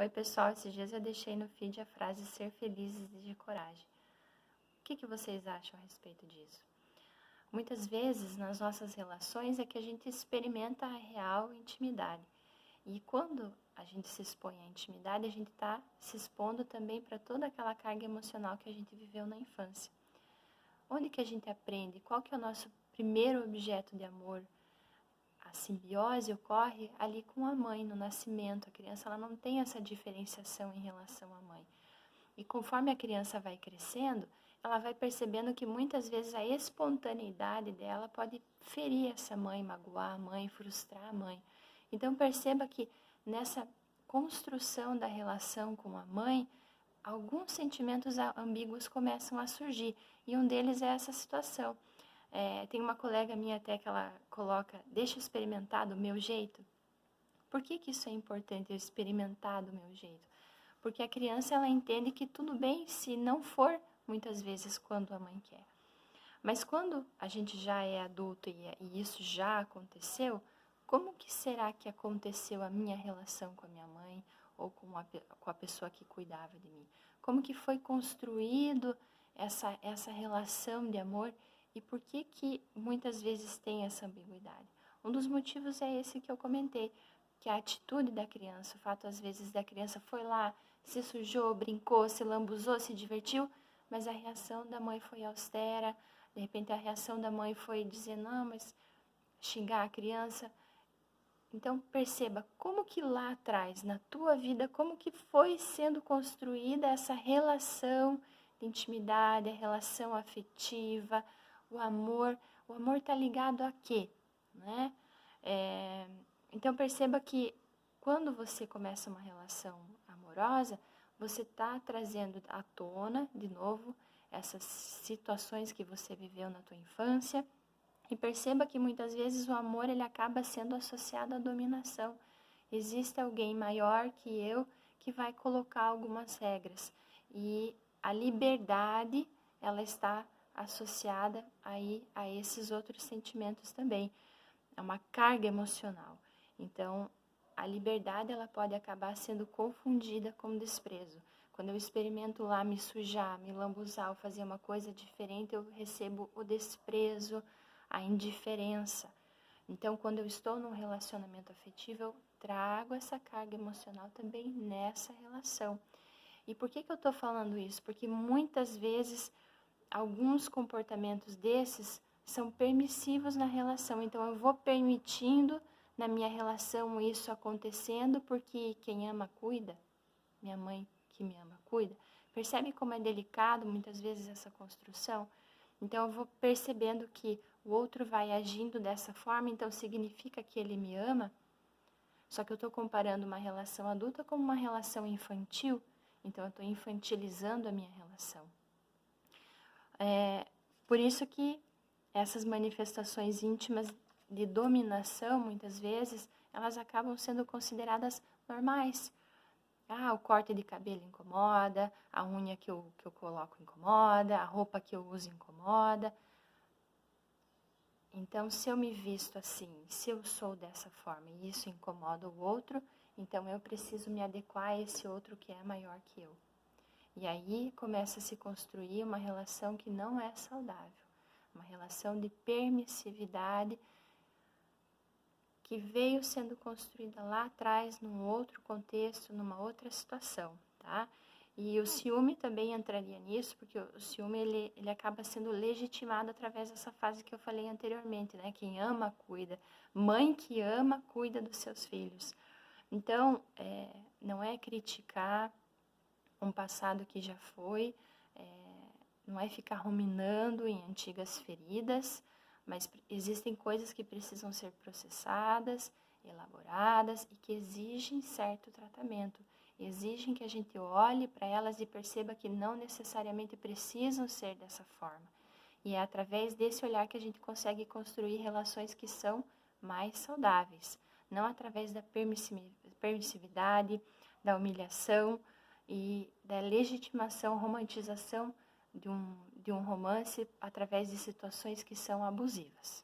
Oi, pessoal, esses dias eu deixei no feed a frase ser feliz exige coragem. O que vocês acham a respeito disso? Muitas vezes nas nossas relações é que a gente experimenta a real intimidade. E quando a gente se expõe à intimidade, a gente está se expondo também para toda aquela carga emocional que a gente viveu na infância. Onde que a gente aprende? Qual que é o nosso primeiro objeto de amor? A simbiose ocorre ali com a mãe, no nascimento. A criança ela não tem essa diferenciação em relação à mãe. E conforme a criança vai crescendo, ela vai percebendo que muitas vezes a espontaneidade dela pode ferir essa mãe, magoar a mãe, frustrar a mãe. Então perceba que nessa construção da relação com a mãe, alguns sentimentos ambíguos começam a surgir. E um deles é essa situação. Tem uma colega minha até que ela coloca, deixa eu experimentar do meu jeito. Por que isso é importante, eu experimentar do meu jeito? Porque a criança ela entende que tudo bem se não for muitas vezes quando a mãe quer. Mas quando a gente já é adulto e isso já aconteceu, como que será que aconteceu a minha relação com a minha mãe ou com a pessoa que cuidava de mim? Como que foi construído essa relação de amor e por que muitas vezes tem essa ambiguidade? Um dos motivos é esse que eu comentei, que a atitude da criança, o fato às vezes da criança foi lá, se sujou, brincou, se lambuzou, se divertiu, mas a reação da mãe foi austera, de repente a reação da mãe foi dizer não, mas xingar a criança. Então perceba como que lá atrás, na tua vida, como que foi sendo construída essa relação de intimidade, a relação afetiva, o amor. O amor está ligado a quê? Né? Então perceba que quando você começa uma relação amorosa, você está trazendo à tona, de novo, essas situações que você viveu na tua infância. E perceba que muitas vezes o amor ele acaba sendo associado à dominação. Existe alguém maior que eu que vai colocar algumas regras. E a liberdade, ela está associada aí a esses outros sentimentos também. É uma carga emocional. Então, a liberdade ela pode acabar sendo confundida com desprezo. Quando eu experimento lá me sujar, me lambuzar ou fazer uma coisa diferente, eu recebo o desprezo, a indiferença. Então, quando eu estou num relacionamento afetivo, eu trago essa carga emocional também nessa relação. E por que eu estou falando isso? Porque muitas vezes alguns comportamentos desses são permissivos na relação. Então, eu vou permitindo na minha relação isso acontecendo porque quem ama cuida, minha mãe que me ama cuida. Percebe como é delicado muitas vezes essa construção? Então, eu vou percebendo que o outro vai agindo dessa forma, então significa que ele me ama. Só que eu estou comparando uma relação adulta com uma relação infantil, então eu estou infantilizando a minha relação. Por isso que essas manifestações íntimas de dominação, muitas vezes, elas acabam sendo consideradas normais. O corte de cabelo incomoda, a unha que eu coloco incomoda, a roupa que eu uso incomoda. Então, se eu me visto assim, se eu sou dessa forma e isso incomoda o outro, então eu preciso me adequar a esse outro que é maior que eu. E aí começa a se construir uma relação que não é saudável, uma relação de permissividade que veio sendo construída lá atrás, num outro contexto, numa outra situação, tá? E o ciúme também entraria nisso, porque o ciúme ele acaba sendo legitimado através dessa fase que eu falei anteriormente, né? Quem ama, cuida. Mãe que ama, cuida dos seus filhos. Então, não é criticar um passado que já foi, não é ficar ruminando em antigas feridas, mas existem coisas que precisam ser processadas, elaboradas e que exigem certo tratamento. Exigem que a gente olhe para elas e perceba que não necessariamente precisam ser dessa forma. E é através desse olhar que a gente consegue construir relações que são mais saudáveis, não através da permissividade, da humilhação e da legitimação, romantização de um romance através de situações que são abusivas.